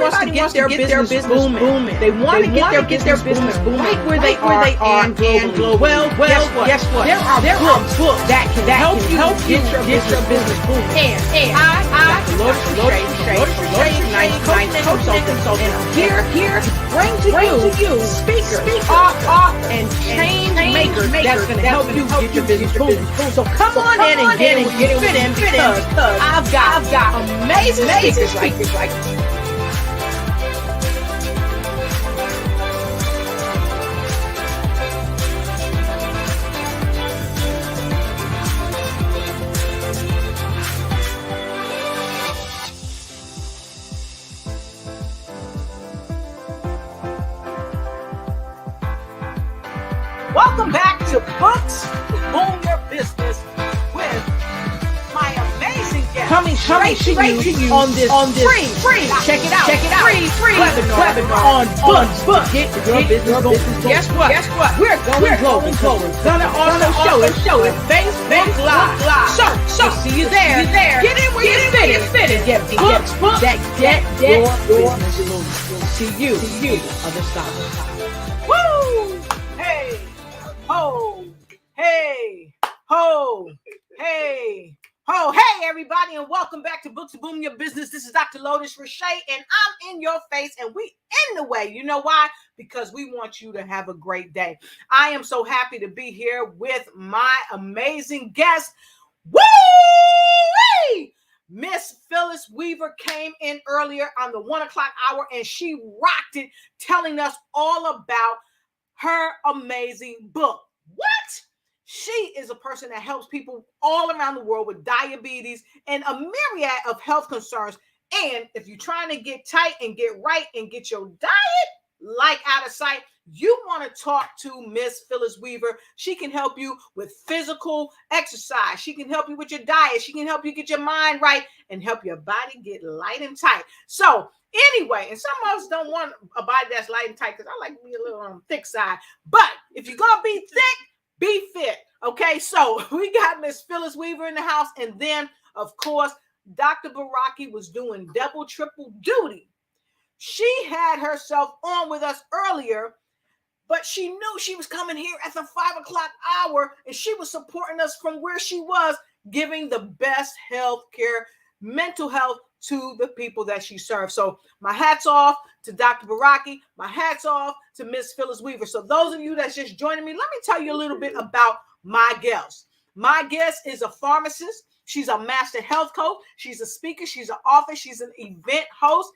wants to get their business booming. They want to get their business booming right where they are and globally. Well, guess what? There are books that can help you get your business booming. And I Lotus Riche, consultant, here to bring to you speakers, and change makers that's going to help you get your business booming. So come on in and get in because I've got amazing speakers like Welcome back to Books Boom Your Business with my amazing guest coming straight to you on this free. Check it out. Free webinar on books. Get your business booming. Guess what? We're going global. Gonna also show it Facebook Live. So see you there. Get in where you fit. Get books that get your business booming. See you other side. Woo! Hey. Ho, hey, ho, hey, ho, hey, everybody, and welcome back to Books to Boom Your Business. This is Dr. Lotus Riche, and I'm in your face, and we in the way. You know why? Because we want you to have a great day. I am so happy to be here with my amazing guest. Woo! Miss Phyllis Weaver came in earlier on the 1 o'clock hour, and she rocked it, telling us all about her amazing book. What? She is a person that helps people all around the world with diabetes and a myriad of health concerns. And if you're trying to get tight and get right and get your diet like out of sight, you want to talk to Miss Phyllis Weaver. She can help you with physical exercise. She can help you with your diet. She can help you get your mind right and help your body get light and tight. So anyway, and some of us don't want a body that's light and tight because I like to be a little on the thick side. But if you're going to be thick, be fit. Okay, so we got Miss Phyllis Weaver in the house. And then, of course, Dr. Beraki was doing double, triple duty. She had herself on with us earlier, but she knew she was coming here at the 5 o'clock hour, and she was supporting us from where she was, giving the best health care, mental health to the people that she serves. So my hat's off to Dr. Beraki. My hat's off to Miss Phyllis Weaver. So those of you that's just joining me, let me tell you a little bit about my guest. My guest is a pharmacist. She's a master health coach. She's a speaker. She's an author. She's an event host.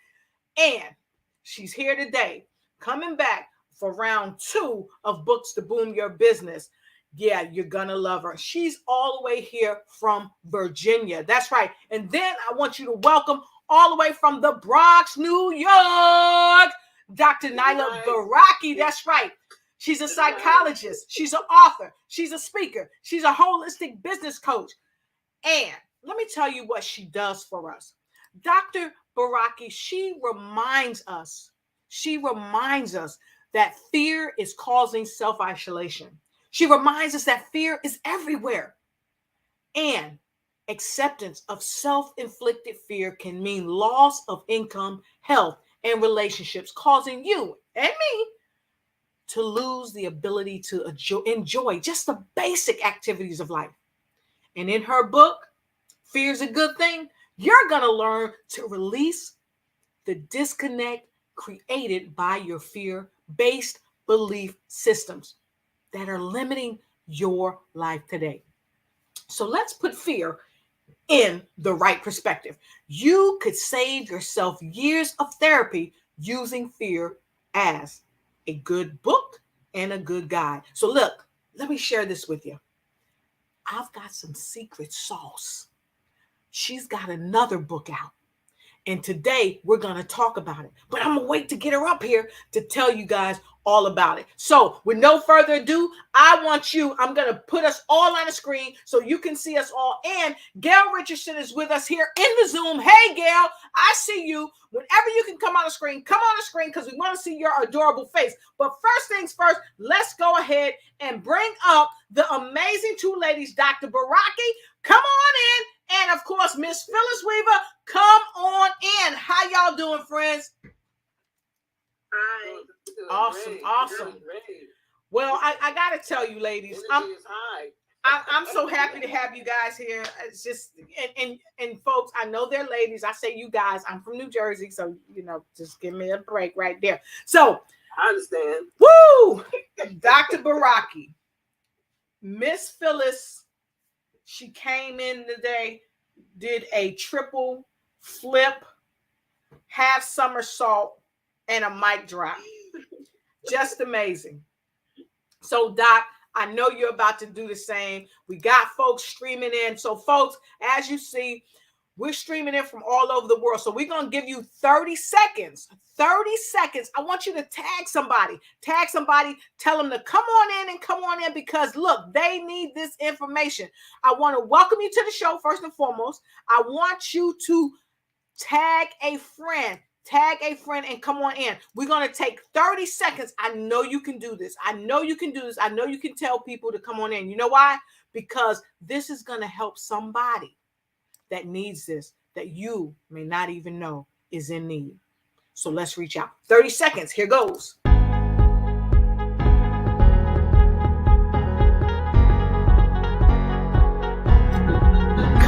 And she's here today, coming back for round 2 of Books to Boom Your Business. Yeah, you're going to love her. She's all the way here from Virginia. That's right. And then I want you to welcome all the way from the Bronx, New York, Dr. Nailah Beraki. That's right. She's a psychologist. She's an author. She's a speaker. She's a holistic business coach. And let me tell you what she does for us. Dr. Beraki, she reminds us that fear is causing self-isolation. She reminds us that fear is everywhere. And acceptance of self-inflicted fear can mean loss of income, health, and relationships, causing you and me to lose the ability to enjoy just the basic activities of life. And in her book, Fear is a Good Thing, you're going to learn to release the disconnect created by your fear-based belief systems that are limiting your life today. So let's put fear in the right perspective. You could save yourself years of therapy using fear as a good book and a good guide. So look, let me share this with you. I've got some secret sauce. She's got another book out. And today we're going to talk about it. But I'm going to wait to get her up here to tell you guys all about it. So with no further ado, I'm going to put us all on the screen so you can see us all. And Gail Richardson is with us here in the Zoom. Hey, Gail, I see you. Whenever you can come on the screen, because we want to see your adorable face. But first things first, let's go ahead and bring up the amazing two ladies, Dr. Beraki. Come on in. And of course, Miss Phyllis Weaver, come on in. How y'all doing, friends? Hi. Awesome, awesome. Well, I gotta tell you, ladies, I'm so happy to have you guys here. It's just and folks, I know they're ladies. I say you guys. I'm from New Jersey, so just give me a break right there. So I understand. Woo! Dr. Beraki, Miss Phyllis, she came in today, did a triple flip, half somersault, and a mic drop. Just amazing. So, Doc, I know you're about to do the same. We got folks streaming in. So, folks, as you see, we're streaming in from all over the world. So we're going to give you 30 seconds. 30 seconds. I want you to tag somebody. Tell them to come on in because, look, they need this information. I want to welcome you to the show, first and foremost. I want you to tag a friend. And come on in. We're going to take 30 seconds. I know you can do this. I know you can tell people to come on in. You know why? Because this is going to help somebody that needs this, that you may not even know is in need. So let's reach out. 30 seconds. Here goes. Come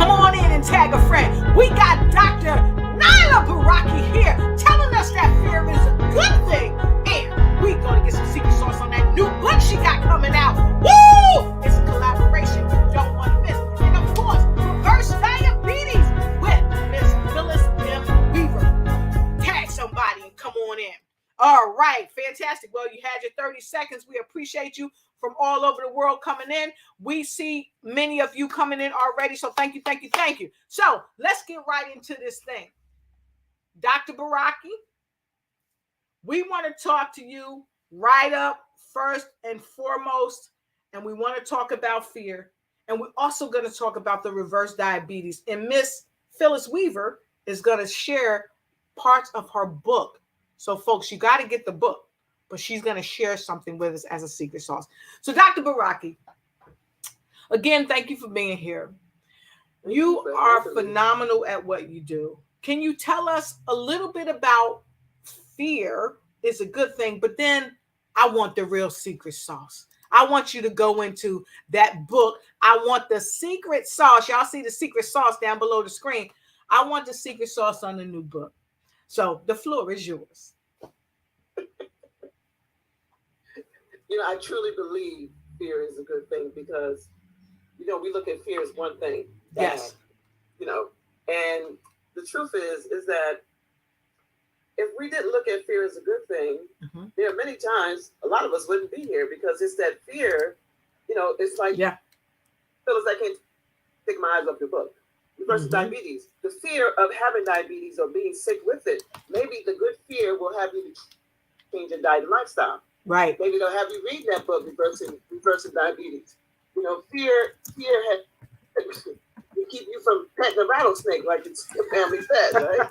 on in and tag a friend. We got Dr. Nailah Beraki here telling us that fear is a good thing. And we're going to get some secret sauce on that new book she got coming out. Woo! It's a collaboration you don't want to miss. And of course, reverse diabetes with Miss Phyllis Weaver. Tag somebody and come on in. All right, fantastic. Well, you had your 30 seconds. We appreciate you from all over the world coming in. We see many of you coming in already. So thank you. So let's get right into this thing. Dr. Beraki, we want to talk to you right up first and foremost. And we want to talk about fear. And we're also going to talk about the reverse diabetes. And Miss Phyllis Weaver is going to share parts of her book. So folks, you got to get the book. But she's going to share something with us as a secret sauce. So, Dr. Beraki, again, thank you for being here. You are phenomenal at what you do. Can you tell us a little bit about fear is a good thing, but then I want the real secret sauce. I want you to go into that book. I want the secret sauce. Y'all see the secret sauce down below the screen. I want the secret sauce on the new book. So the floor is yours. I truly believe fear is a good thing because, we look at fear as one thing. Yes. And the truth is that if we didn't look at fear as a good thing, there are many times a lot of us wouldn't be here because it's that fear, it's like, Phyllis, I can't take my eyes off your book. Versus diabetes. The fear of having diabetes or being sick with it, maybe the good fear will have you to change your diet and lifestyle. Right. Maybe they'll have you read that book, Reversing Diabetes. Fear has to keep you from petting a rattlesnake like it's your family pet, right?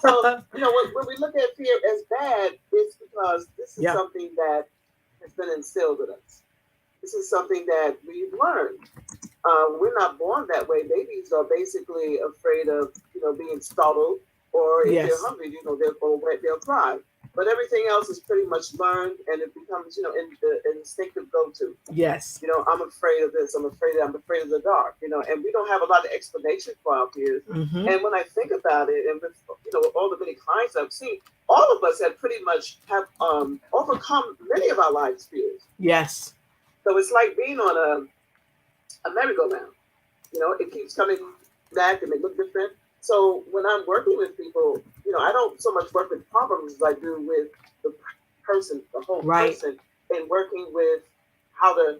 so when we look at fear as bad, it's because this is something that has been instilled in us. This is something that we've learned. We're not born that way. Babies are basically afraid of, being startled, or if they're hungry, they'll cry. But everything else is pretty much learned, and it becomes, in the instinctive go-to. Yes. I'm afraid of this. I'm afraid of the dark. And we don't have a lot of explanation for our fears. And when I think about it, and with, with all the many clients I've seen, all of us have pretty much have overcome many of our life's fears. Yes. So it's like being on a merry-go-round. It keeps coming back, and they look different. So when I'm working with people, I don't so much work with problems as I do with the person, the whole person, and working with how to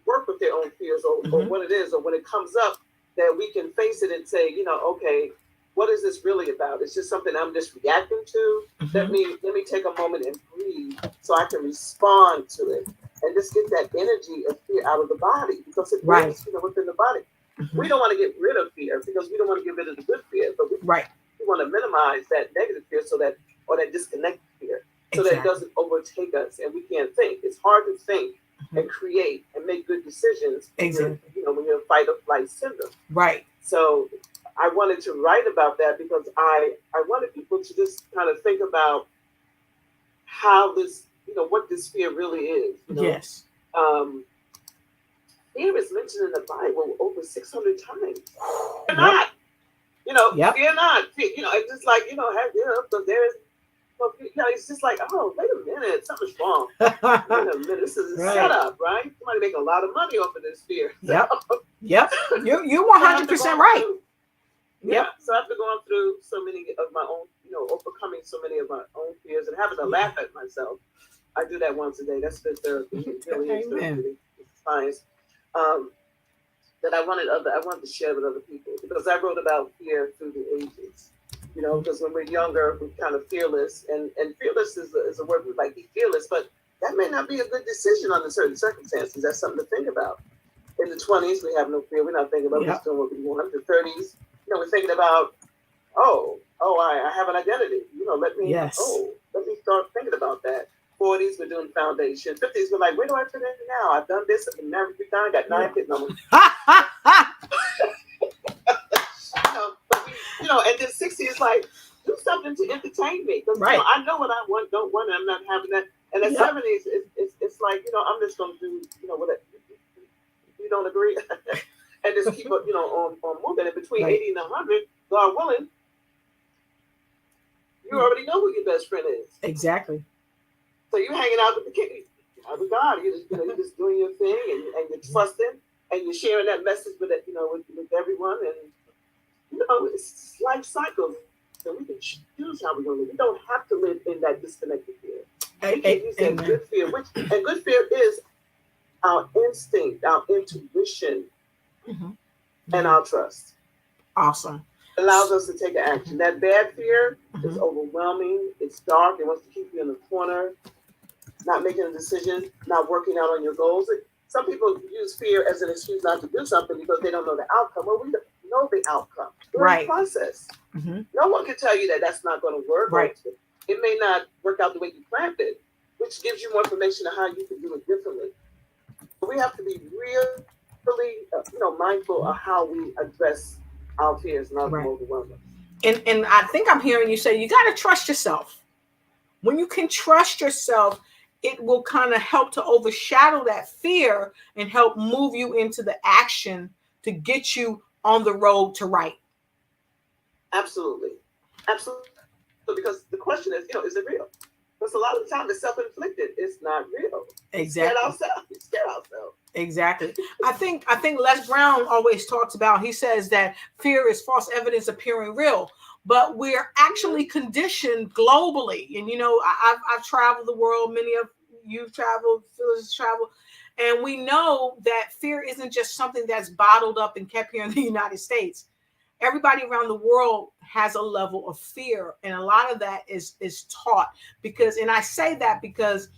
work with their own fears or what it is, or when it comes up, that we can face it and say, okay, what is this really about? It's just something I'm just reacting to. Let me take a moment and breathe so I can respond to it and just get that energy of fear out of the body, because it is, within the body. We don't want to get rid of fear because we don't want to get rid of the good fear, but we want to minimize that negative fear or that disconnected fear, so that it doesn't overtake us and we can't think. It's hard to think and create and make good decisions when you're in fight or flight syndrome. Right. So I wanted to write about that because I wanted people to just kind of think about how this, what this fear really is. Yes. Fear is mentioned in the Bible over 600 times. Fear Yep. not. Yep. Fear not. It's just like, because there's, it's just like, oh, wait a minute, something's wrong. Wait a minute, this is a setup, right? Somebody making a lot of money off of this fear. Yep. Yep. You're 100% right. Yeah. So after going through so many of my own, overcoming so many of my own fears and having to laugh at myself, I do that once a day. That's good therapy. It really is therapy. It's science. That I wanted to share with other people, because I wrote about fear through the ages. Because when we're younger, we're kind of fearless, and fearless is a word we like, be fearless, but that may not be a good decision under certain circumstances. That's something to think about. In the 20s, we have no fear. We're not thinking about just doing what we want. The 30s, we're thinking about, I have an identity. Let me start thinking about that. 40s, we're doing foundation. 50s, we're like, where do I fit in now? I've done this. I've been married 3 times. I got 9 kids. And then 60 is like, do something to entertain me. Because I know what I want, don't want, and I'm not having that. And the 70s, it's like, I'm just going to do, whatever. You don't agree? And just keep on moving. And between 80 and 100, God willing, you already know who your best friend is. Exactly. So you're hanging out with the king, with God. You're just doing your thing, and you're trusting, and you're sharing that message with everyone. And it's life cycles. So we can choose how we're going to live. We don't have to live in that disconnected fear. We can use that good fear, and good fear is our instinct, our intuition, and our trust. Awesome. Allows us to take action. That bad fear is overwhelming. It's dark. It wants to keep you in the corner, not making a decision, not working out on your goals. Some people use fear as an excuse not to do something because they don't know the outcome. Well, we don't know the outcome. We're in the process. No one can tell you that that's not going to work. Right. It may not work out the way you planned it, which gives you more information on how you can do it differently. We have to be really, mindful of how we address our fears and our overwhelming. And I think I'm hearing you say you got to trust yourself. When you can trust yourself, it will kind of help to overshadow that fear and help move you into the action to get you on the road to right. Absolutely. Because the question is, is it real? Because a lot of the time it's self-inflicted. It's not real. Exactly. We scare ourselves. Exactly. I think Les Brown always talks about, he says that fear is false evidence appearing real, but we're actually conditioned globally. And, I've traveled the world. Many of you've traveled, Phyllis traveled. And we know that fear isn't just something that's bottled up and kept here in the United States. Everybody around the world has a level of fear. And a lot of that is taught because, and I say that because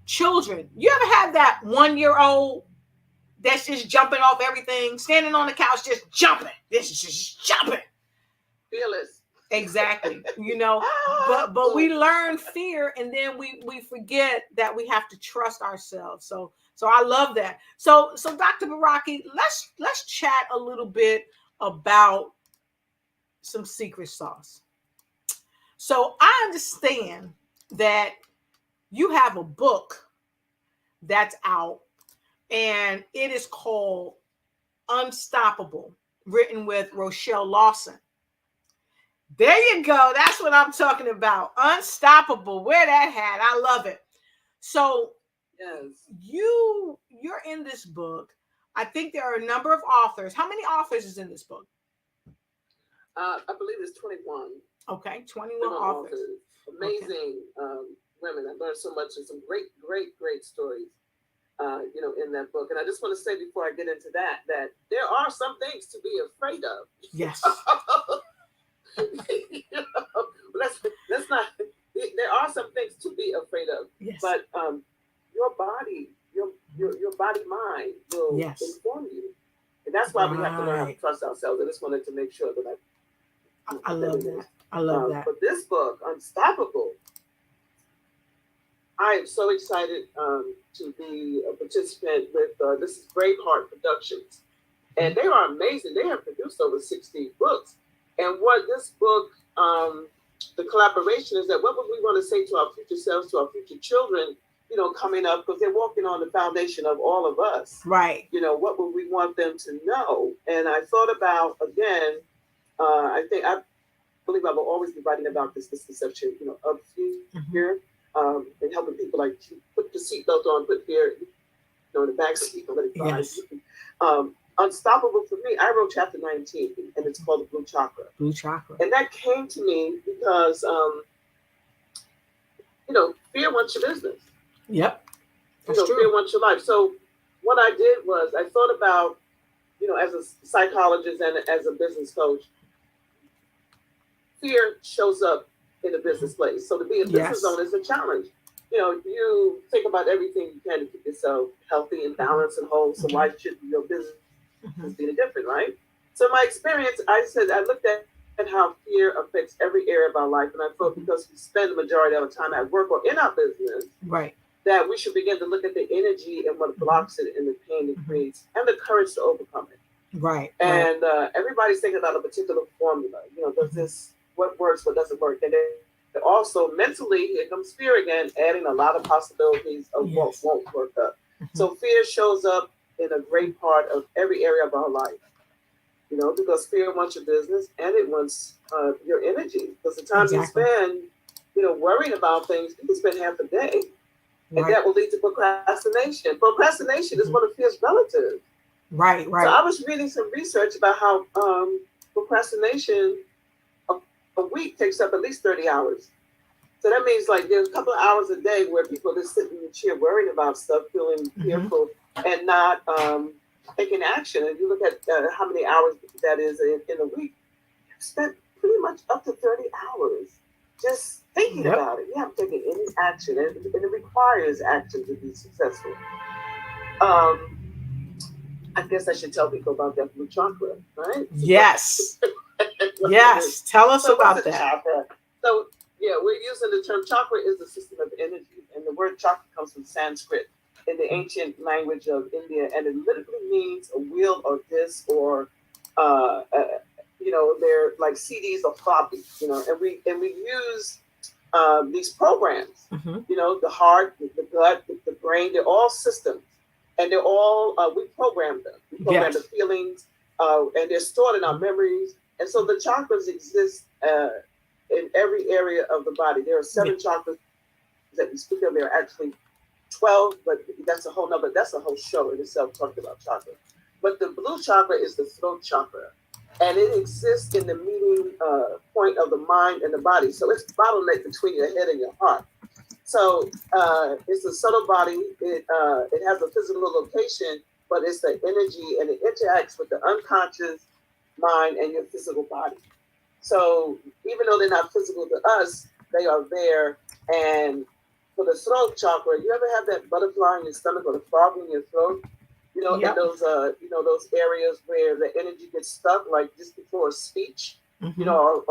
children, you ever have that 1-year-old that's just jumping off everything, standing on the couch, just jumping. This is just jumping. Fearless. Exactly. But we learn fear, and then we forget that we have to trust ourselves. So I love that. So Dr. Beraki, let's chat a little bit about some secret sauce. So I understand that you have a book that's out, and it is called Unstoppable, written with Rochelle Lawson. There you go. That's what I'm talking about. Unstoppable. Wear that hat. I love it. So yes, you're in this book. I think there are a number of authors. How many authors is in this book? I believe it's 21. Okay, 21 authors. Amazing women. I learned so much and some great stories. In that book. And I just want to say before I get into that there are some things to be afraid of. Yes. Let's not. There are some things to be afraid of. Yes. But your body, your body mind will inform you, and that's why we have to learn how to trust ourselves. I just wanted to make sure that I love that. I love that. But this book, Unstoppable, I am so excited to be a participant with this is Braveheart Productions, and they are amazing. They have produced over 60 books, and what this book the collaboration is that what would we want to say to our future selves, to our future children, coming up, because they're walking on the foundation of all of us. Right. What would we want them to know? And I thought about, again, I believe I will always be writing about this misconception, of fear, and helping people like put the seatbelt on, put fear, in the back seat, and let it fly. Yes. Unstoppable for me, I wrote chapter 19, and it's called the Blue Chakra. Blue Chakra. And that came to me because, fear wants your business. Yep. That's true. Fear wants your life. So what I did was I thought about, as a psychologist and as a business coach, fear shows up in a business place. So to be a business owner is a challenge. You think about everything you can to keep yourself healthy and balanced and whole. So why should your business be any different, right? So in my experience, I looked at how fear affects every area of our life. And I thought because we spend the majority of our time at work or in our business, right, that we should begin to look at the energy and what blocks it and the pain it creates and the courage to overcome it. Right. And everybody's thinking about a particular formula. Does this, what works, what doesn't work? And then also mentally, here comes fear again, adding a lot of possibilities of what won't work up. So fear shows up in a great part of every area of our life. Because fear wants your business and it wants your energy. Because the time you spend, worrying about things, you can spend half a day. And that will lead to procrastination. Procrastination is one of fear's relatives. Right. So I was reading some research about how procrastination a week takes up at least 30 hours. So that means like there's a couple of hours a day where people just sit in the chair worrying about stuff, feeling fearful and not taking action. And you look at how many hours that is in a week, you've spent pretty much up to 30 hours just thinking about it. You haven't taken any action, and it requires action to be successful. I guess I should tell people about that blue chakra, right? Yes. Yes. Tell us about that. Chakra? So, we're using the term chakra is the system of energy. And the word chakra comes from Sanskrit in the ancient language of India. And it literally means a wheel or disc or, they're like CDs or floppy, and we use these programs, the heart, the gut, the brain, they're all systems. And they're all, we program them. We program the feelings, and they're stored in our memories. And so the chakras exist in every area of the body. There are 7 chakras that we speak of. There are actually 12, but that's a whole show in itself talking about chakra. But the blue chakra is the throat chakra. And it exists in the meeting point of the mind and the body. So it's bottleneck between your head and your heart. So it's a subtle body. It has a physical location, but it's the energy, and it interacts with the unconscious mind and your physical body. So even though they're not physical to us, they are there. And for the throat chakra, you ever have that butterfly in your stomach or the frog in your throat? In those those areas where the energy gets stuck, like just before a speech, or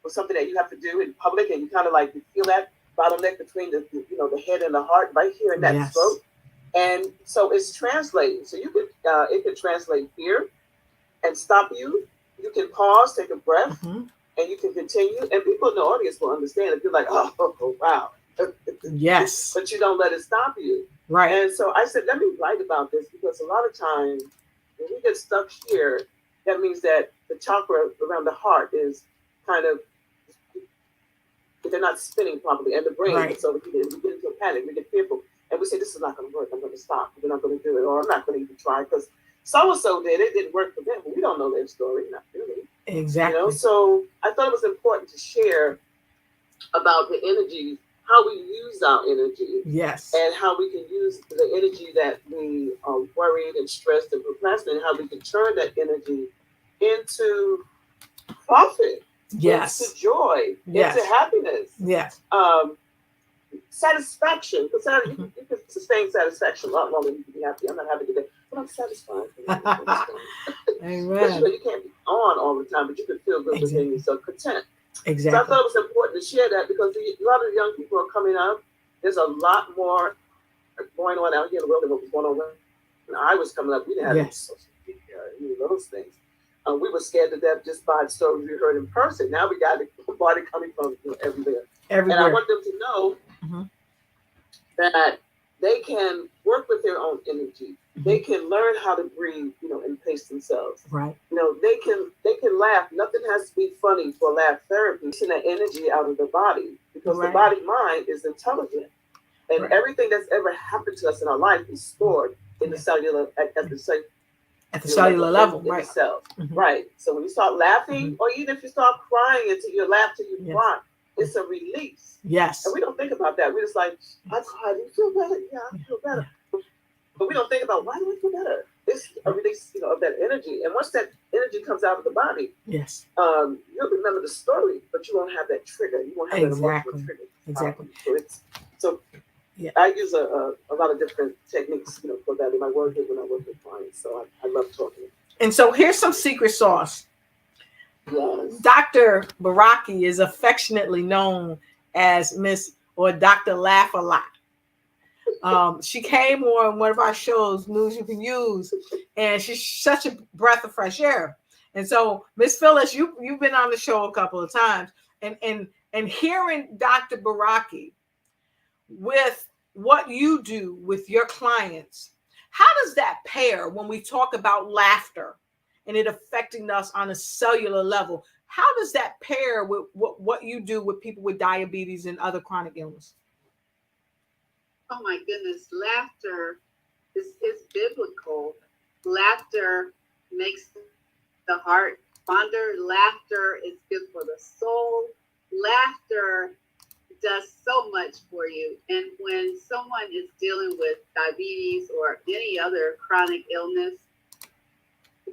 something that you have to do in public, and you kind of like you feel that bottleneck between the head and the heart right here in that throat. And so it's translating. So you could it could translate fear and stop you. You can pause, take a breath, and you can continue. And people in the audience will understand if you're like, oh wow. Yes. But you don't let it stop you. Right. And so I said, let me write about this, because a lot of times when we get stuck here, that means that the chakra around the heart is kind of, they're not spinning properly, and the brain. So we get into a panic, we get fearful, and we say, this is not going to work. I'm going to stop. We're not going to do it, or I'm not going to even try because so-and-so did it. It didn't work for them. But we don't know their story, not really. Exactly. So I thought it was important to share about the energy, how we use our energy. Yes. And how we can use the energy that we are worried and stressed and procrastinating, how we can turn that energy into profit. Yes. Into joy. Yes. Into happiness. Yes. Satisfaction. Because you can sustain satisfaction a lot longer than you can be happy. I'm not happy today, but I'm satisfied. Amen. You can't be on all the time, but you can feel good within yourself, content. Exactly. So I thought it was important to share that, because a lot of young people are coming up. There's a lot more going on out here in the world than what was going on when I was coming up. We didn't have any social media, those things. We were scared to death just by the stories we heard in person. Now we got the body coming from everywhere. And I want them to know that they can work with their own energy. They can learn how to breathe, and pace themselves. Right. They can laugh. Nothing has to be funny for laugh therapy. Taking that energy out of the body, because the body mind is intelligent, and everything that's ever happened to us in our life is stored in the cellular at the cellular level, right? In the cells. Right. So when you start laughing, or even if you start crying until you laugh till you cry, it's a release. Yes. And we don't think about that. We're just like, I cried. You feel better? Yeah, I feel better. But we don't think about, why do I feel better? It's a release, of that energy. And once that energy comes out of the body, you'll remember the story, but you won't have that trigger. You won't have that emotional trigger. Exactly. I use a lot of different techniques, for that in my work when I work with clients. So I love talking. And so here's some secret sauce. Yes. Dr. Beraki is affectionately known as Miss or Dr. Laugh a Lot. She came on one of our shows, News You Can Use, and she's such a breath of fresh air. And so, Miss Phyllis, you've been on the show a couple of times, and hearing Dr. Beraki with what you do with your clients, how does that pair when we talk about laughter and it affecting us on a cellular level? How does that pair with what you do with people with diabetes and other chronic illness? Oh my goodness, laughter is biblical. Laughter makes the heart fonder. Laughter is good for the soul. Laughter does so much for you. And when someone is dealing with diabetes or any other chronic illness,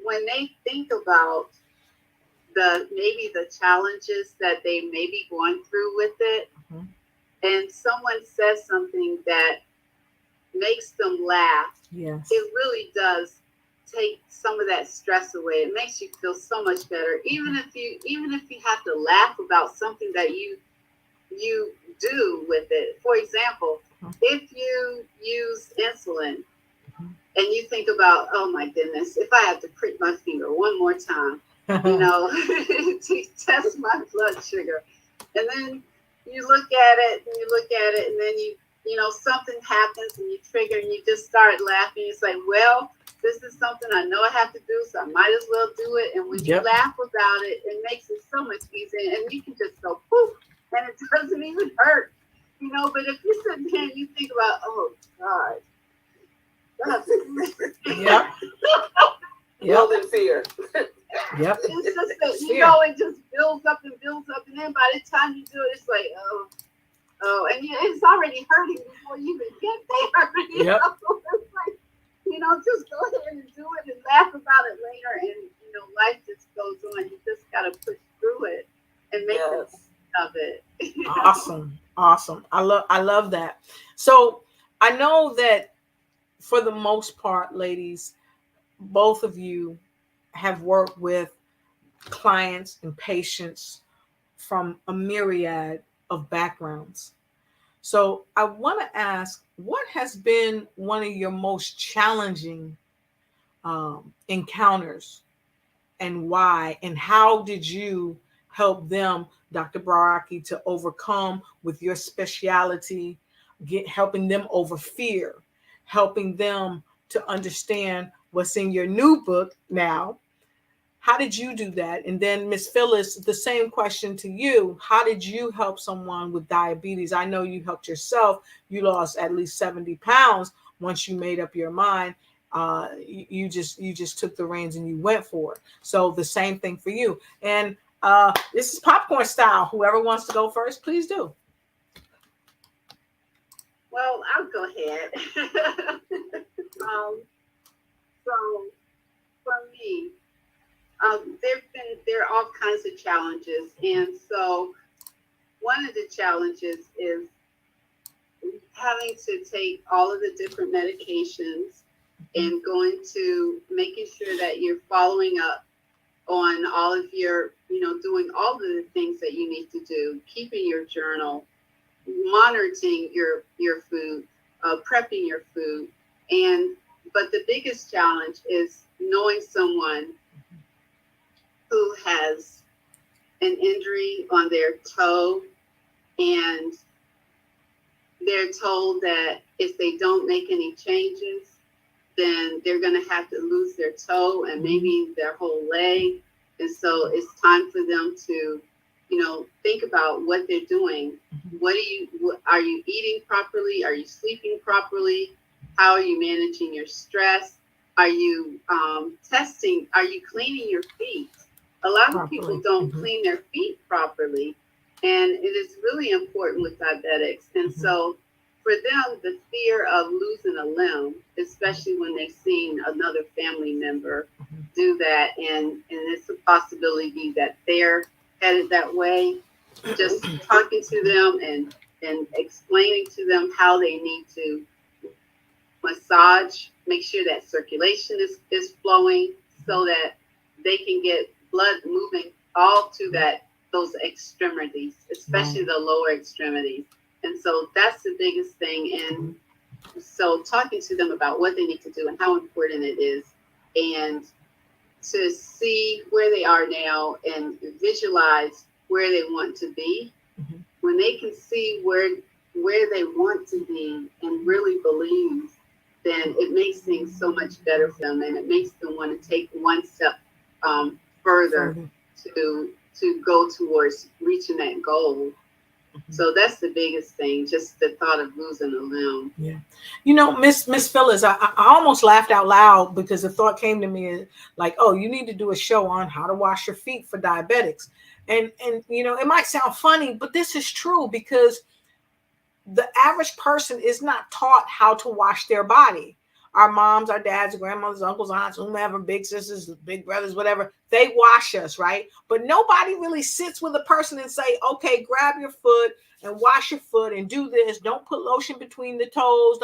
when they think about maybe the challenges that they may be going through with it, and someone says something that makes them laugh, it really does take some of that stress away. It makes you feel so much better. Even if you have to laugh about something that you do with it. For example, if you use insulin and you think about, oh my goodness, if I have to prick my finger one more time, to test my blood sugar, and then you look at it, and then something happens and you trigger and you just start laughing. It's like, well, this is something I know I have to do, so I might as well do it. And when you laugh about it, it makes it so much easier, and you can just go poof, and it doesn't even hurt, But if you sit there and you think about, oh God, Build in fear. It's just that, it just builds up, and then by the time you do it, it's like, and it's already hurting before you even get there. It's like, just go ahead and do it and laugh about it later, and life just goes on. You just gotta push through it and make the best of it. Awesome. I love that. So I know that for the most part, ladies, both of you have worked with clients and patients from a myriad of backgrounds. So I want to ask, what has been one of your most challenging encounters, and why, and how did you help them, Dr. Beraki, to overcome with your speciality, helping them over fear, helping them to understand what's in your new book now? How did you do that? And then Miss Phyllis, the same question to you. How did you help someone with diabetes? I know you helped yourself. You lost at least 70 pounds once you made up your mind. You just took the reins and you went for it. So the same thing for you. And this is popcorn style. Whoever wants to go first, please do. Well, I'll go ahead. So for me, there are all kinds of challenges, and so one of the challenges is having to take all of the different medications and making sure that you're following up on all of your, doing all of the things that you need to do, keeping your journal, monitoring your food, prepping your food, but the biggest challenge is knowing someone who has an injury on their toe, and they're told that if they don't make any changes, then they're going to have to lose their toe and maybe their whole leg. And so it's time for them to, think about what they're doing. Are you eating properly? Are you sleeping properly? How are you managing your stress? Are you testing? Are you cleaning your feet? A lot of people don't clean their feet properly. And it is really important with diabetics. And so for them, the fear of losing a limb, especially when they've seen another family member do that, and it's a possibility that they're headed that way, just talking to them and explaining to them how they need to massage, make sure that circulation is flowing so that they can get blood moving all to those extremities, especially the lower extremities. And so that's the biggest thing. And so talking to them about what they need to do and how important it is, and to see where they are now and visualize where they want to be. When they can see where they want to be and really believe, then it makes things so much better for them, and it makes them want to take one step further to go towards reaching that goal. So that's the biggest thing, just the thought of losing a limb. Yeah. Miss Phyllis, I almost laughed out loud because the thought came to me like, oh, you need to do a show on how to wash your feet for diabetics. And it might sound funny, but this is true, because the average person is not taught how to wash their body. Our moms, our dads, grandmothers, uncles, aunts, whomever, big sisters, big brothers, whatever, they wash us, right? But nobody really sits with a person and say, okay, grab your foot and wash your foot and do this. Don't put lotion between the toes.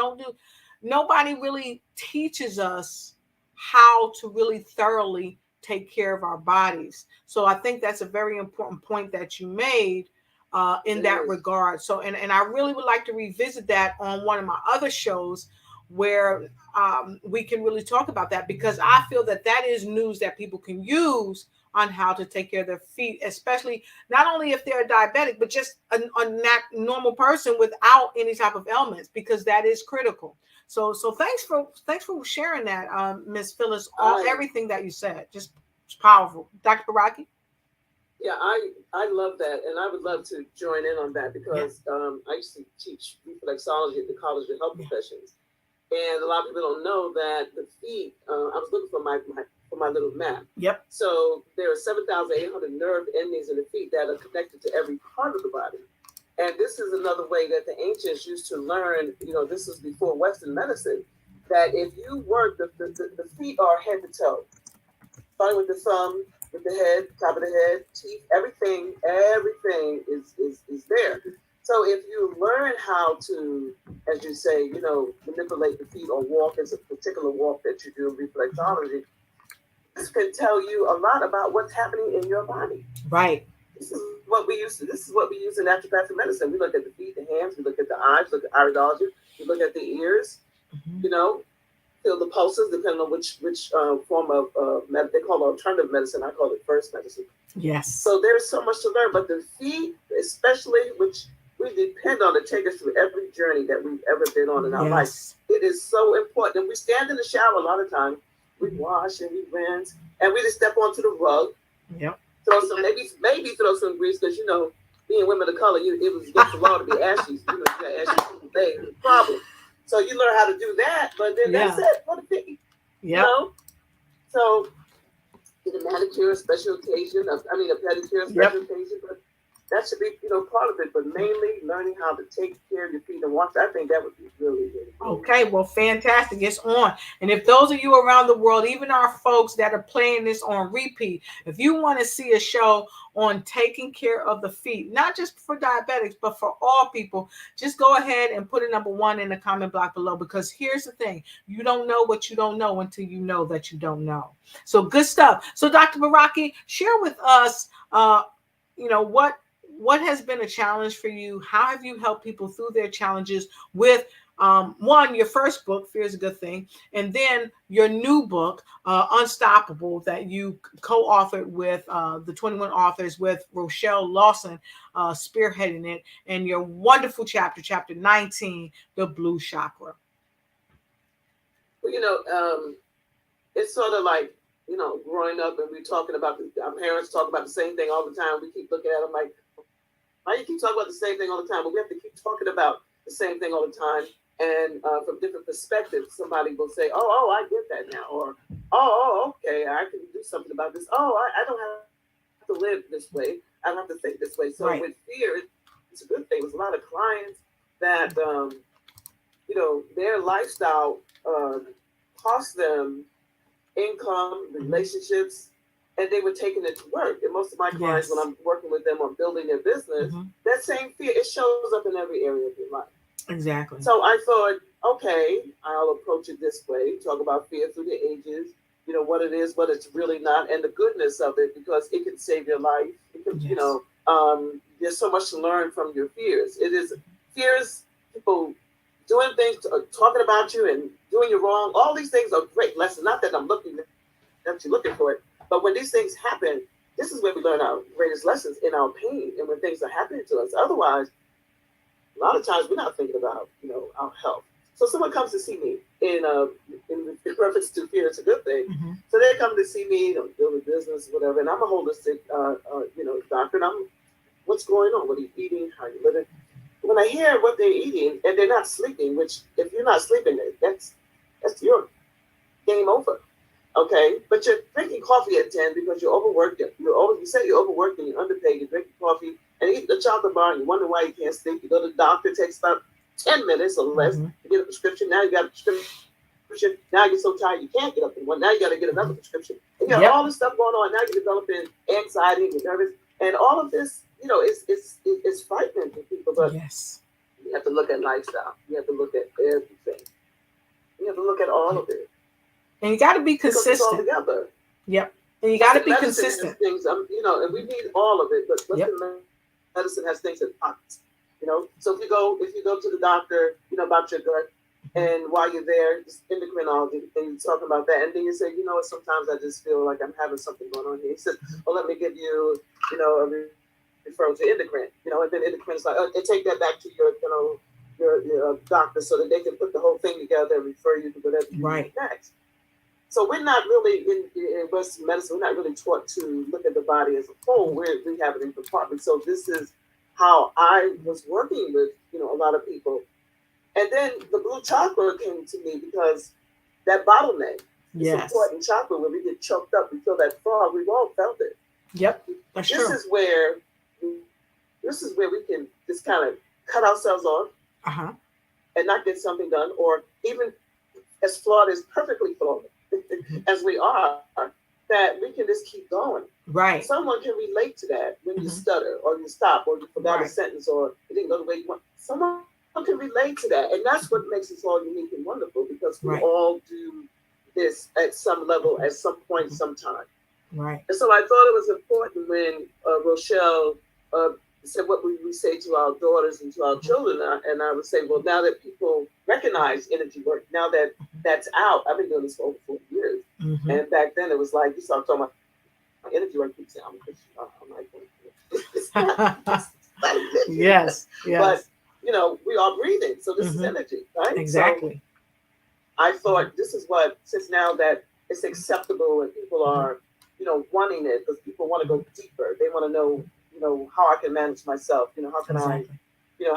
Nobody really teaches us how to really thoroughly take care of our bodies. So I think that's a very important point that you made in that regard. So, and I really would like to revisit that on one of my other shows where we can really talk about that, because I feel that is news that people can use on how to take care of their feet, especially not only if they're diabetic, but just a normal person without any type of ailments, because that is critical. So thanks for sharing that, Miss Phyllis, everything that you said. Just powerful. Dr. Beraki? Yeah, I love that, and I would love to join in on that, because I used to teach reflexology at the College of Health Professions, and a lot of people don't know that the feet. I was looking for my little map. Yep. So there are 7,800 nerve endings in the feet that are connected to every part of the body, and this is another way that the ancients used to learn. This is before Western medicine. That if you work the feet are head to toe, starting with the thumb, with the head, top of the head, teeth, everything is there. So if you learn how to, as you say, manipulate the feet or walk, as a particular walk that you do in reflexology, this can tell you a lot about what's happening in your body. Right. This is what we use in naturopathic medicine. We look at the feet, the hands, we look at the eyes, we look at iridology, we look at the ears, feel the pulses, depending on which form of they call it alternative medicine. I call it first medicine. Yes. So there's so much to learn, but the feet, especially, which we depend on to take us through every journey that we've ever been on in our life. It is so important. And we stand in the shower a lot of times. We wash and we rinse, and we just step onto the rug. Yep. Throw some maybe throw some grease, because being women of color, it was against the law to be ashy. You got ashy today, no problem. So you learn how to do that, but then that's it for the feet. Yeah. So the manicure, special occasion. A pedicure, special occasion, but that should be, part of it. But mainly learning how to take care of your feet and wash. I think that would be really good. Okay, well, fantastic. It's on. And if those of you around the world, even our folks that are playing this on repeat, if you want to see a show on taking care of the feet, not just for diabetics, but for all people, just go ahead and put a number 1 in the comment block below, because here's the thing. You don't know what you don't know until you know that you don't know. So good stuff. So Dr. Beraki, share with us, what has been a challenge for you? How have you helped people through their challenges with One, your first book, Fear is a Good Thing, and then your new book, Unstoppable, that you co-authored with the 21 authors with Rochelle Lawson spearheading it, and your wonderful chapter 19, The Blue Chakra. Well, it's sort of like, growing up and we're talking about, our parents talk about the same thing all the time. We keep looking at them like, why you keep talking about the same thing all the time? But we have to keep talking about the same thing all the time. And from different perspectives, somebody will say, oh, I get that now. Or, okay, I can do something about this. I don't have to live this way. I don't have to think this way. So Right. with fear, it's a good thing. There's a lot of clients that, their lifestyle cost them income, relationships, and they were taking it to work. And most of my clients, Yes. when I'm working with them on building their business, that same fear, it shows up in every area of your life. Exactly. So I thought, okay, I'll approach it this way, talk about fear through the ages, what it is, what it's really not, and the goodness of it, because it can save your life. It can, Yes. there's so much to learn from your fears. Fears, people doing things, talking about you and doing you wrong. All these things are great lessons. Not that I'm looking for it, but when these things happen, this is where we learn our greatest lessons, in our pain and when things are happening to us. Otherwise, a lot of times we're not thinking about, our health. So someone comes to see me in reference to fear, it's a good thing. So they come to see me, build a business, whatever, and I'm a holistic, doctor, and what's going on? What are you eating? How are you living? When I hear what they're eating and they're not sleeping, which if you're not sleeping, that's your game over. Okay, but you're drinking coffee at 10 because you're overworked. You say you're overworked and you're underpaid. You're drinking coffee and you eat the chocolate bar and you wonder why you can't sleep. You go to the doctor, it takes about 10 minutes or less to get a prescription. Now you got a prescription. Now you're so tired you can't get up in one. Now you got to get another prescription. And you got all this stuff going on. Now you're developing anxiety and nervous. And all of this, it's frightening to people. But you have to look at lifestyle. You have to look at everything. You have to look at all of it. And you got to be consistent. All together. Yep. And you got to be consistent. Things, and we need all of it. But medicine has things in pockets. So if you go to the doctor, about your gut, and while you're there, it's endocrinology, and you're talking about that, and then you say, sometimes I just feel like I'm having something going on here. He says, well, let me give you, a referral to endocrine, and then endocrine's like, and take that back to your doctor so that they can put the whole thing together and refer you to whatever you need next. So we're not really in Western medicine. We're not really taught to look at the body as a whole. We have it in compartments. So this is how I was working with a lot of people, and then the blue chakra came to me because that bottleneck, this important chakra where we get choked up, we feel that fog. We've all felt it. Yep, that's true. This is where we can just kind of cut ourselves off and not get something done, or even as flawed as perfectly flawed as we are, that we can just keep going. Right. Someone can relate to that when you stutter or you stop or you forgot a sentence or you didn't go the way you want. Someone can relate to that. And that's what makes us all unique and wonderful, because we all do this at some level, at some point, sometime. Right. And so I thought it was important when Rochelle said, what would we say to our daughters and to our children? And I would say, well, now that people recognize energy work, now that that's out, I've been doing this for over 40 years. And back then it was like, you start talking about energy work, keeps saying, I'm like, yes. But, we are breathing. So this is energy, right? Exactly. So I thought this is what, since now that it's acceptable and people are, wanting it, because people want to go deeper. They want to know, how I can manage myself, how can I,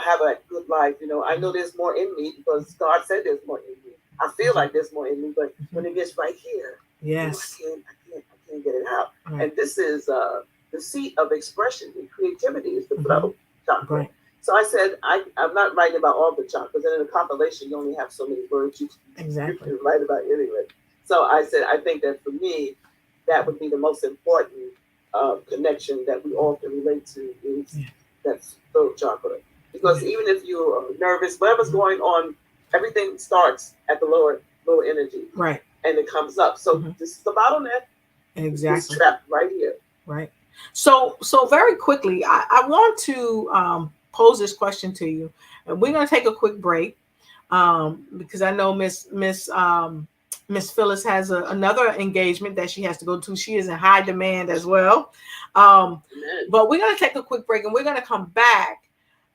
have a good life. I know there's more in me because God said there's more in me. I feel like there's more in me, but when it gets right here, I can't get it out. And this is the seat of expression and creativity, is the flow chakra. So I said, I'm not writing about all the chakras, and in a compilation, you only have so many words you can write about anyway. So I said, I think that for me, that would be the most important connection that we all can relate to, is that throat chakra. Because even if you're nervous, whatever's going on, everything starts at the lower energy. Right. And it comes up. So this is the bottleneck. Exactly. It's trapped right here. Right. So very quickly, I want to pose this question to you. And we're going to take a quick break. because I know Miss Phyllis has another engagement that she has to go to. She is in high demand as well. But we're going to take a quick break and we're going to come back.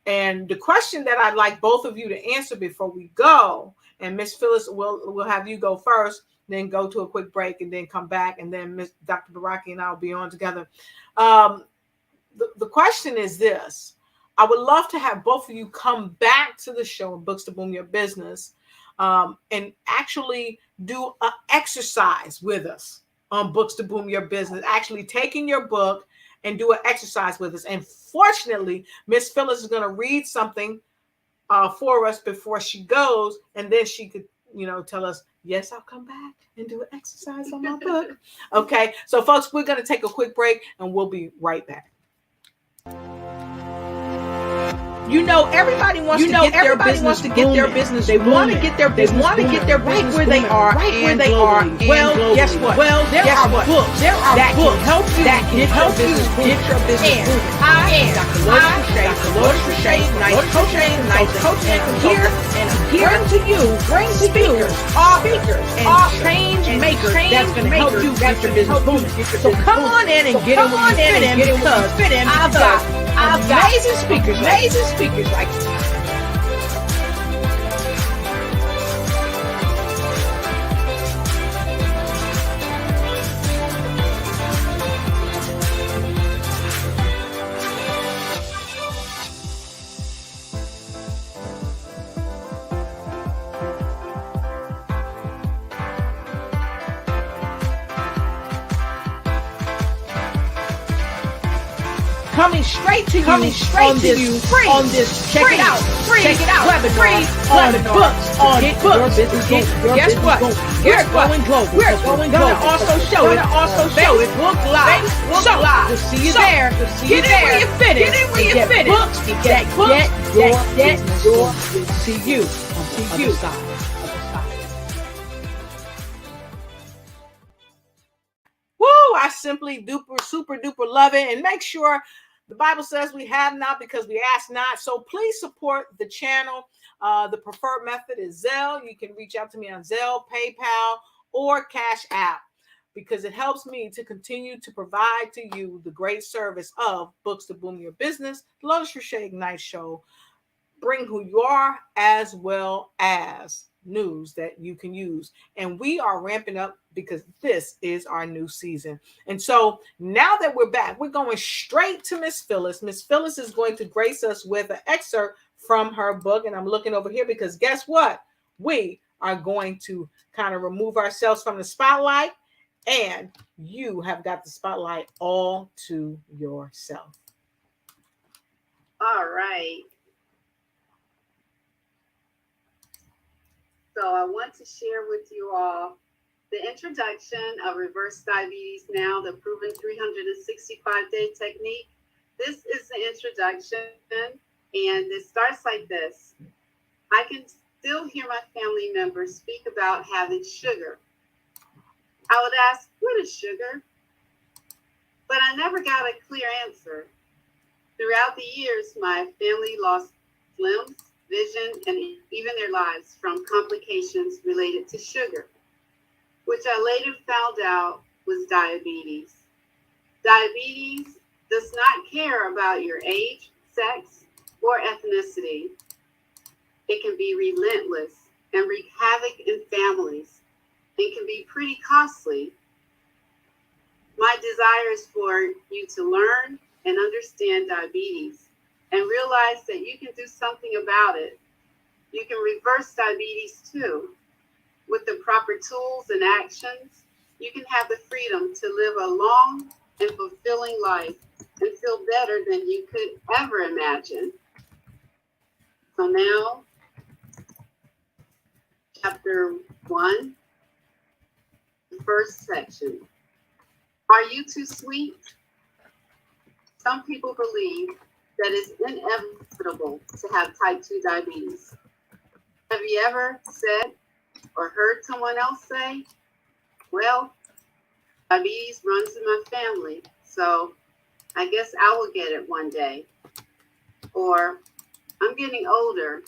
And the question that I'd like both of you to answer before we go, and Miss Phyllis will have you go first, then go to a quick break and then come back, and then Miss Dr. Beraki and I will be on together. The question is this. I would love to have both of you come back to the show, Books to Boom Your Business, and actually do an exercise with us on Books to Boom Your Business, actually taking your book and do an exercise with us. And fortunately, Miss Phyllis is going to read something for us before she goes, and then she could, tell us, yes, I'll come back and do an exercise on my book. Okay, so folks, we're going to take a quick break and we'll be right back. Everybody wants to get their business. They want to get their business. Right where they are. Well, guess what? There are books that can help you get your business. And I, Dr. Lotus Riche, nice coaching, and I'm here to bring speakers, authors, and change makers that's going to help you get your business booming. So come on in and get in where you fit in, because I've got amazing speakers like coming straight to you on this check it out webinar on books on business. Guess what? We're going global. We're gonna also show it Facebook Live. To see you there. Get in where you fit in. Books that get your see you on the other side. I simply super duper love it. And make sure, the Bible says we have not because we ask not. So please support the channel. The preferred method is Zelle. You can reach out to me on Zelle, PayPal, or Cash App, because it helps me to continue to provide to you the great service of Books to Boom Your Business, the Lotus Riche Ignite Show. Bring who you are as well as news that you can use. And we are ramping up because this is our new season. And so now that we're back, we're going straight to Miss Phyllis. Miss Phyllis is going to grace us with an excerpt from her book. And I'm looking over here because guess what? We are going to kind of remove ourselves from the spotlight, and you have got the spotlight all to yourself. All right. So I want to share with you all the introduction of Reverse Diabetes Now, the proven 365-day technique. This is the introduction, and it starts like this. I can still hear my family members speak about having sugar. I would ask, what is sugar? But I never got a clear answer. Throughout the years, my family lost limbs, vision, and even their lives from complications related to sugar, which I later found out was diabetes. Diabetes does not care about your age, sex, or ethnicity. It can be relentless and wreak havoc in families and can be pretty costly. My desire is for you to learn and understand diabetes and realize that you can do something about it. You can reverse diabetes too. With the proper tools and actions, you can have the freedom to live a long and fulfilling life and feel better than you could ever imagine. So now, chapter 1, the first section. Are you too sweet? Some people believe that it's inevitable to have type 2 diabetes. Have you ever said or heard someone else say, well, diabetes runs in my family, so I guess I will get it one day? Or I'm getting older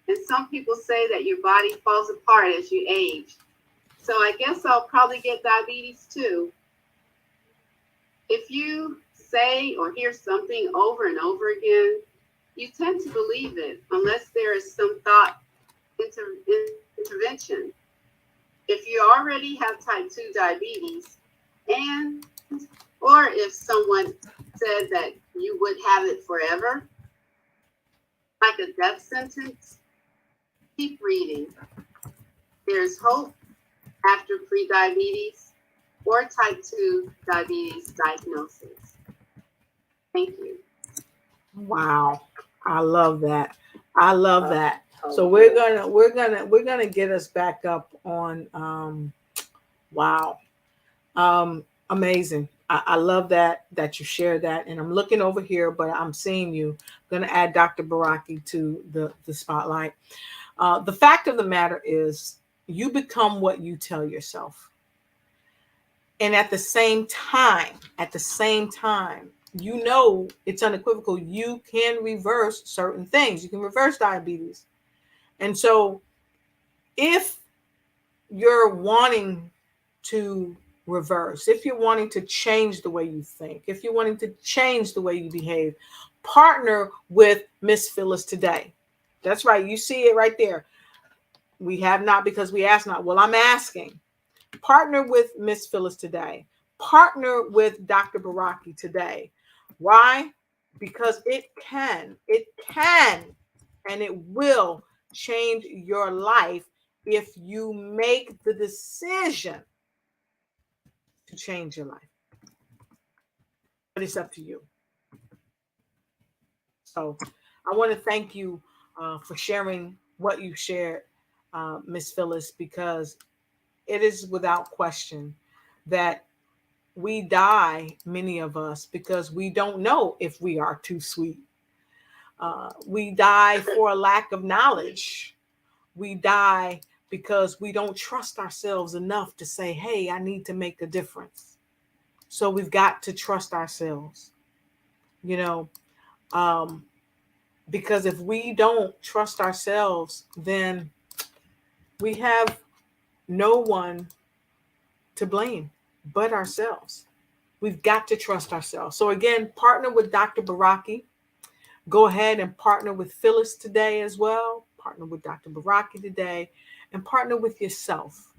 And some people say that your body falls apart as you age. So I guess I'll probably get diabetes too. If you say or hear something over and over again, you tend to believe it unless there is some thought intervention. If you already have type 2 diabetes, and or if someone said that you would have it forever, like a death sentence, keep reading. There's hope after prediabetes or type 2 diabetes diagnosis. Thank you. Wow. I love that. I love that. So we're gonna get us back up on wow. Amazing. I love that you share that. And I'm looking over here, but I'm seeing you. I'm gonna add Dr. Beraki to the spotlight. The fact of the matter is you become what you tell yourself. And at the same time, you know, it's unequivocal. You can reverse certain things. You can reverse diabetes. And so if you're wanting to reverse, if you're wanting to change the way you think, if you're wanting to change the way you behave, partner with Miss Phyllis today. That's right. You see it right there. We have not because we ask not. Well, I'm asking. Partner with Miss Phyllis today. Partner with Dr. Beraki today. Why? Because it can, and it will change your life if you make the decision to change your life. But it's up to you. So I want to thank you for sharing what you shared, Miss Phyllis, because it is without question that we die, many of us, because we don't know if we are too sweet. We die for a lack of knowledge. We die because we don't trust ourselves enough to say, hey, I need to make a difference. So we've got to trust ourselves, you know, because if we don't trust ourselves, then we have no one to blame but ourselves. We've got to trust ourselves. So again, partner with Dr. Beraki. Go ahead and partner with Phyllis today as well. Partner with Dr. Beraki today and partner with yourself.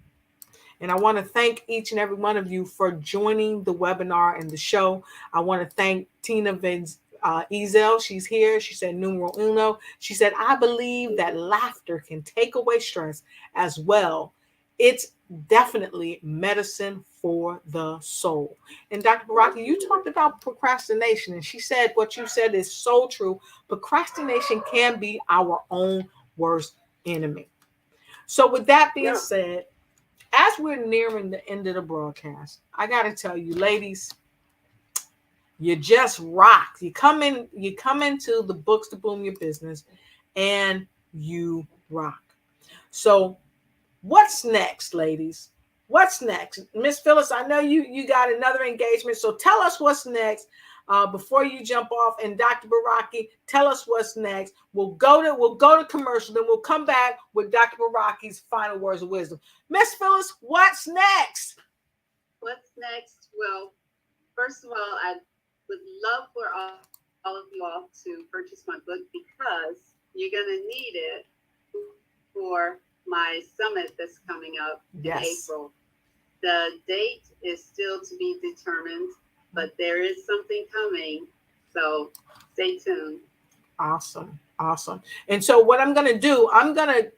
And I want to thank each and every one of you for joining the webinar and the show. I want to thank Tina Ezel. She's here. She said, numero uno. She said, I believe that laughter can take away stress as well. It's definitely medicine for the soul. And Dr. Beraki, you talked about procrastination, and she said what you said is so true. Procrastination can be our own worst enemy. So with that being said, as we're nearing the end of the broadcast, I got to tell you, ladies, you just rock. You come into the books to boom your business, and you rock. So what's next, ladies? What's next? Miss Phyllis, I know you got another engagement, so tell us what's next before you jump off. And Dr. Beraki, tell us what's next. We'll go to commercial, then we'll come back with Dr. Beraki's final words of wisdom. Miss Phyllis, what's next? What's next? Well, first of all, I would love for all of you all to purchase my book because you're going to need it for my summit that's coming up in April. The date is still to be determined, but there is something coming. So stay tuned. Awesome. And so what I'm going to do, I'm going to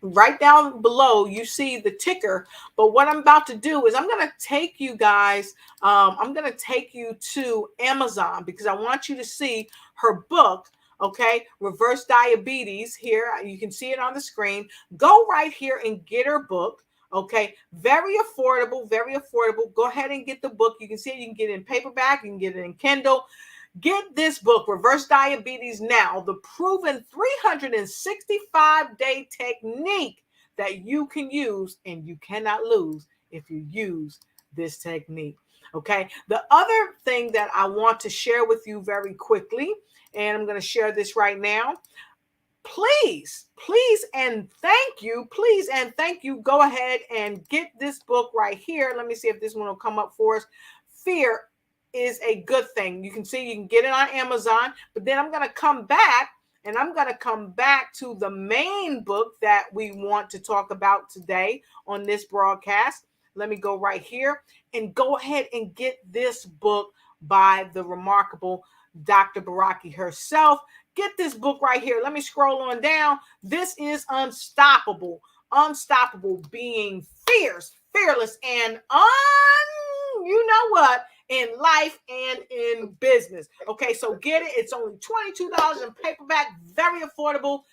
right down below, you see the ticker. But what I'm about to do is I'm going to take you guys, I'm going to take you to Amazon because I want you to see her book. Okay, Reverse Diabetes. Here, you can see it on the screen. Go right here and get her book. Okay, very affordable, very affordable. Go ahead and get the book. You can see it. You can get it in paperback. You can get it in Kindle. Get this book, Reverse Diabetes Now, the proven 365-day technique that you can use and you cannot lose if you use this technique. Okay, the other thing that I want to share with you very quickly, and I'm going to share this right now. please and thank you. Please and thank you. Go ahead and get this book right here. Let me see if this one will come up for us. Fear is a good thing. You can see you can get it on Amazon, but then I'm going to come back to the main book that we want to talk about today on this broadcast. Let me go right here and go ahead and get this book by the remarkable Dr. Beraki herself. Get this book right here. Let me scroll on down. This is Unstoppable. Unstoppable, being fierce, fearless, and you know what? In life and in business. Okay, so get it. It's only $22 in paperback. Very affordable.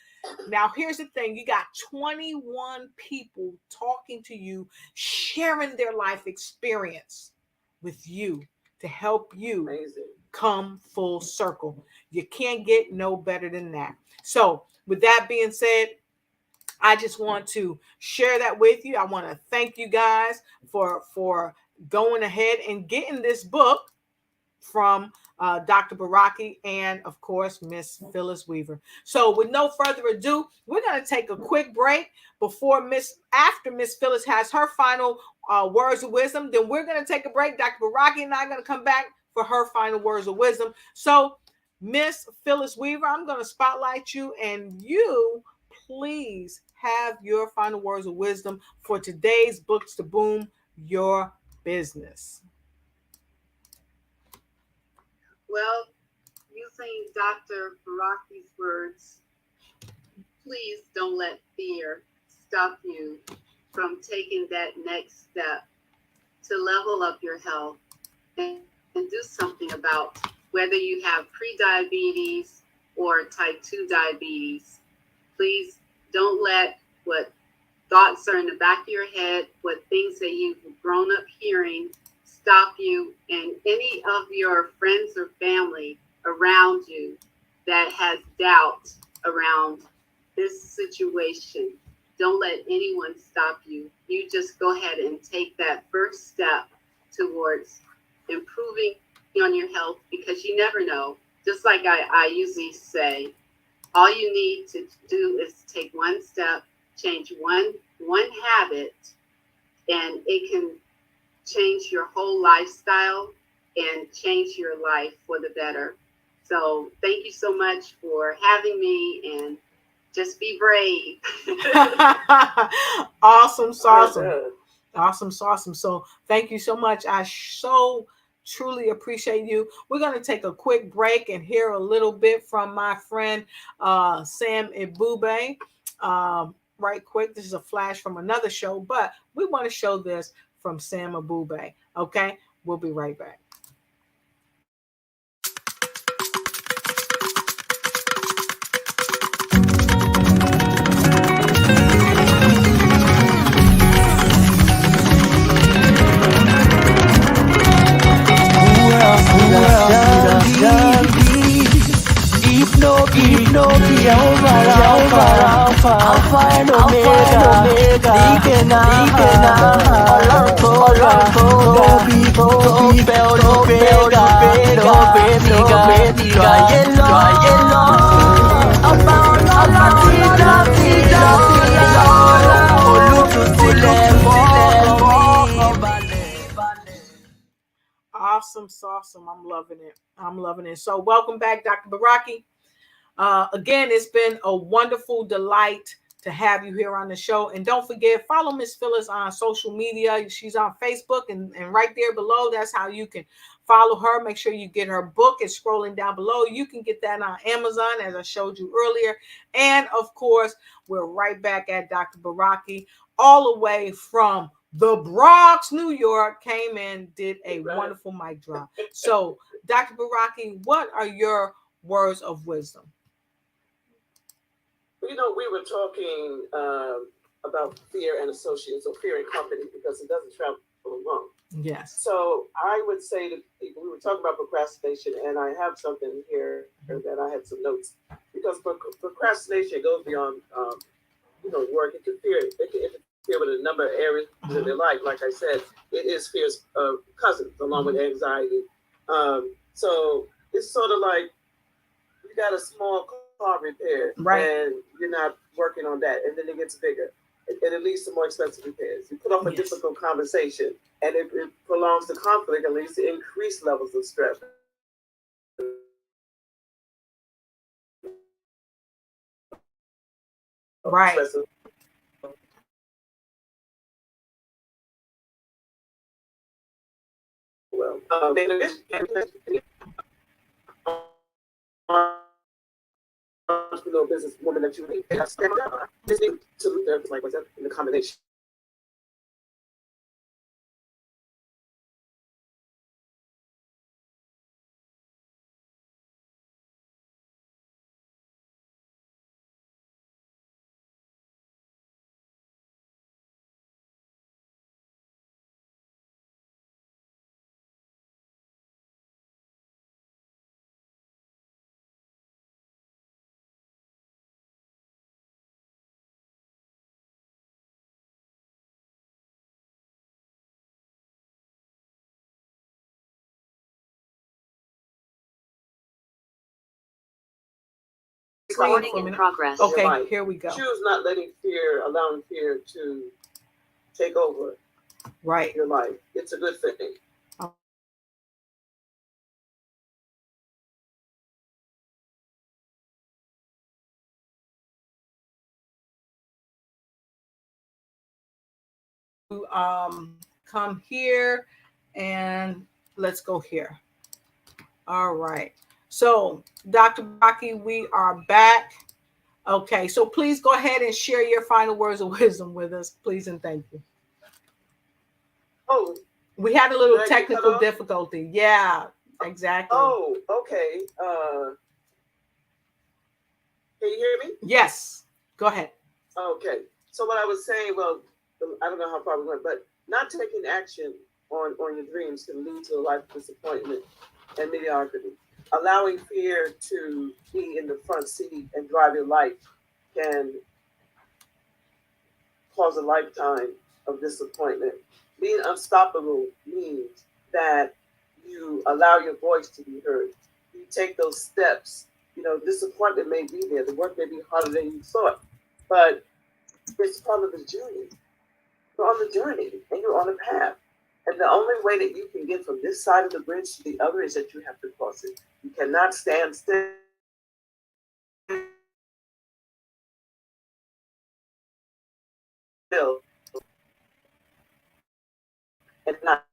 Now, here's the thing. You got 21 people talking to you, sharing their life experience with you to help you come full circle. You can't get no better than that. So with that being said, I just want to share that with you. I want to thank you guys for going ahead and getting this book from Dr. Beraki and, of course, Miss Phyllis Weaver. So with no further ado, we're going to take a quick break after Miss Phyllis has her final words of wisdom. Then we're going to take a break. Dr. Beraki and I are going to come back for her final words of wisdom. So Miss Phyllis Weaver, I'm going to spotlight you, and you please have your final words of wisdom for today's Books to Boom Your Business. Well, using Dr. Beraki's words, please don't let fear stop you from taking that next step to level up your health and do something about whether you have pre-diabetes or type 2 diabetes. Please don't let what thoughts are in the back of your head, what things that you've grown up hearing, stop you, and any of your friends or family around you that has doubt around this situation. Don't let anyone stop you. You just go ahead and take that first step towards improving on your health, because you never know. Just like I usually say, all you need to do is take one step, change one habit, and it can change your whole lifestyle and change your life for the better. So thank you so much for having me, and just be brave. Awesome. So thank you so much. I so truly appreciate you. We're going to take a quick break and hear a little bit from my friend Sam Ebube. Right quick. This is a flash from another show, but we want to show this from Sam Ebube. Okay, we'll be right back. Awesome. I'm loving it. So welcome back, Dr. Beraki. Again, it's been a wonderful delight to have you here on the show. And don't forget, follow Miss Phyllis on social media. She's on Facebook, and right there below, that's how you can follow her. Make sure you get her book. It's scrolling down below. You can get that on Amazon, as I showed you earlier. And of course, we're right back at Dr. Beraki, all the way from the Bronx, New York, came in, did a wonderful mic drop. So, Dr. Beraki, what are your words of wisdom? You know, we were talking about fear and associates, or fear and company, because it doesn't travel alone. Yes. So I would say to people, we were talking about procrastination, and I have something here that I had some notes, because procrastination goes beyond, work. It can interfere with a number of areas in their life. Like I said, it is fear's cousins, along with anxiety. So it's sort of like you got a small car repaired, Right. and you're not working on that, and then it gets bigger, and it leads to more expensive repairs. You put off a Yes. difficult conversation, and it prolongs the conflict and leads to increased levels of stress. Right. Well, entrepreneur business woman that you need. Just need to there's like what's that in the combination. Recording in progress. Okay, here we go. Choose not allowing fear to take over your life. It's a good thing. Come here and let's go here. All right. So, Dr. Beraki, we are back. Okay, so please go ahead and share your final words of wisdom with us, please, and thank you. Oh, we had a little technical difficulty. Yeah, exactly. Oh, okay. Can you hear me? Yes. Go ahead. Okay. So what I was saying, well, I don't know how far we went, but not taking action on your dreams can lead to a life of disappointment and mediocrity. Allowing fear to be in the front seat and drive your life can cause a lifetime of disappointment. Being unstoppable means that you allow your voice to be heard. You take those steps. You know, disappointment may be there. The work may be harder than you thought, but it's part of the journey. You're on the journey and you're on a path. And the only way that you can get from this side of the bridge to the other is that you have to cross it. You cannot stand still. And not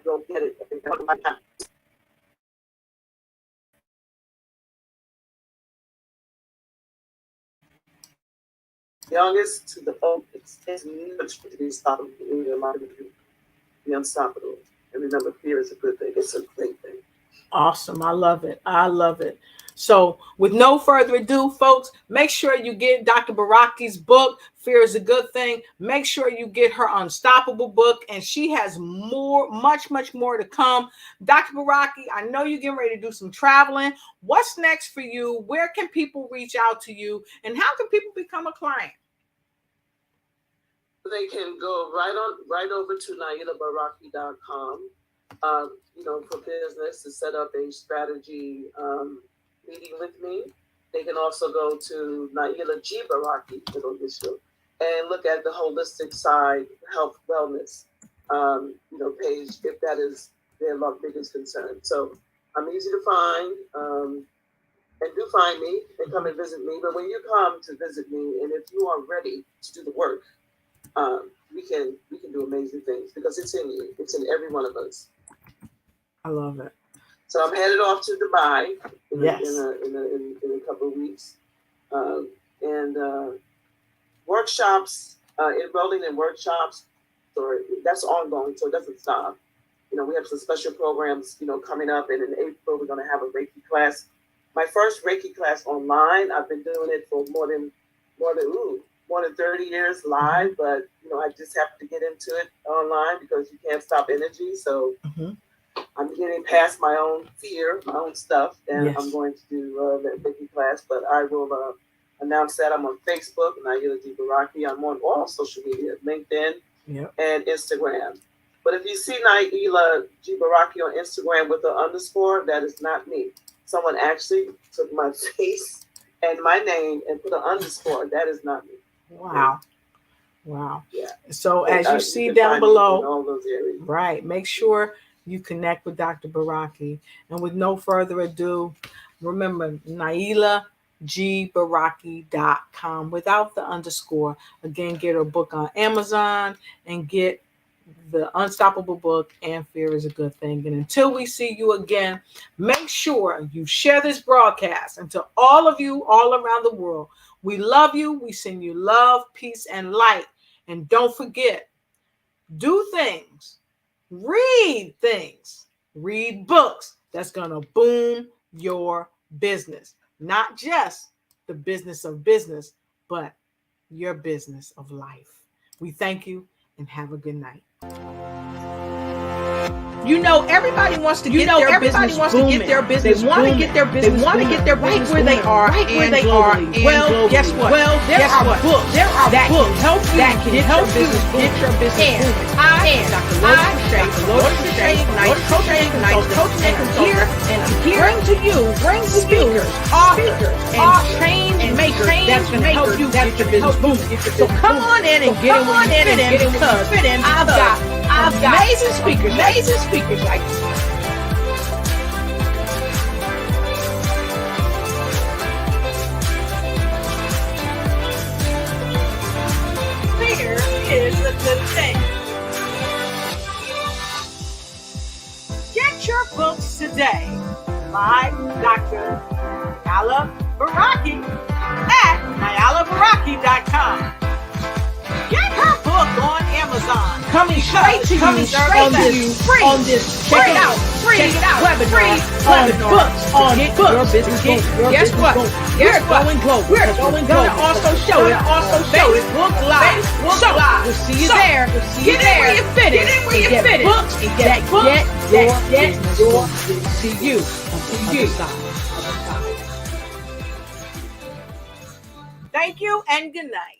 go get it. Youngest to the oldest, it's much to be unstoppable in your life. Be unstoppable. And remember, fear is a good thing. It's a great thing. Awesome. I love it. I love it. So with no further ado, folks, make sure you get Dr. Beraki's book, Fear is a Good Thing. Make sure you get her Unstoppable book, and she has much more to come. Dr. Beraki, I know you're getting ready to do some traveling. What's next for you? Where can people reach out to you? And how can people become a client? They can go right over to NailahBeraki.com. For business to set up a strategy meeting with me. They can also go to Nailah G. Beraki and look at the holistic side, health, wellness, page, if that is their biggest concern. So I'm easy to find, and do find me and come and visit me. But when you come to visit me, and if you are ready to do the work, we can do amazing things because it's in you. It's in every one of us. I love it. So I'm headed off to Dubai in a couple of weeks, and workshops, enrolling in workshops, that's ongoing, so it doesn't stop. We have some special programs, coming up, and in April we're going to have a Reiki class. My first Reiki class online. I've been doing it for more than 30 years live, but I just have to get into it online because you can't stop energy. So. Mm-hmm. I'm getting past my own fear, my own stuff, and I'm going to do that Reiki class. But I will announce that. I'm on Facebook, Nailah D. Beraki. I'm on all social media, LinkedIn and Instagram. But if you see Nailah Beraki on Instagram with an underscore, that is not me. Someone actually took my face and my name and put an underscore. That is not me. Wow. Wow. Yeah. So as you see can down find me below, in all those areas. right, make sure you connect with Dr. Beraki. And with no further ado, remember NailahGBeraki.com without the underscore. Again, get her book on Amazon and get the Unstoppable book, And Fear is a Good Thing. And until we see you again, make sure you share this broadcast. And to all of you all around the world, we love you. We send you love, peace, and light. And don't forget, do things, read things, read books that's going to boom your business. Not just the business of business, but your business of life. We thank you and have a good night. You know, everybody wants to get their business booming. They want to get their business right where they are, Well, guess what? There are books that can help you get your business booming. I, Dr. Lotus Riche, coaching and consultant, and I'm here bring to you speakers, authors, and change makers that's going to help you get your business booming. So come on in and get in because I've got amazing speakers like this. Fear is a good thing. Get your books today by Dr. Nailah Beraki at NailahBeraki.com. Get her book on Amazon. Coming straight to you on this check it out webinar on books. Guess what? We're going global. We're gonna also show it Facebook Live. So we'll see you there. Get in where you fit it. Get books and get your business. See you. Thank you and good night.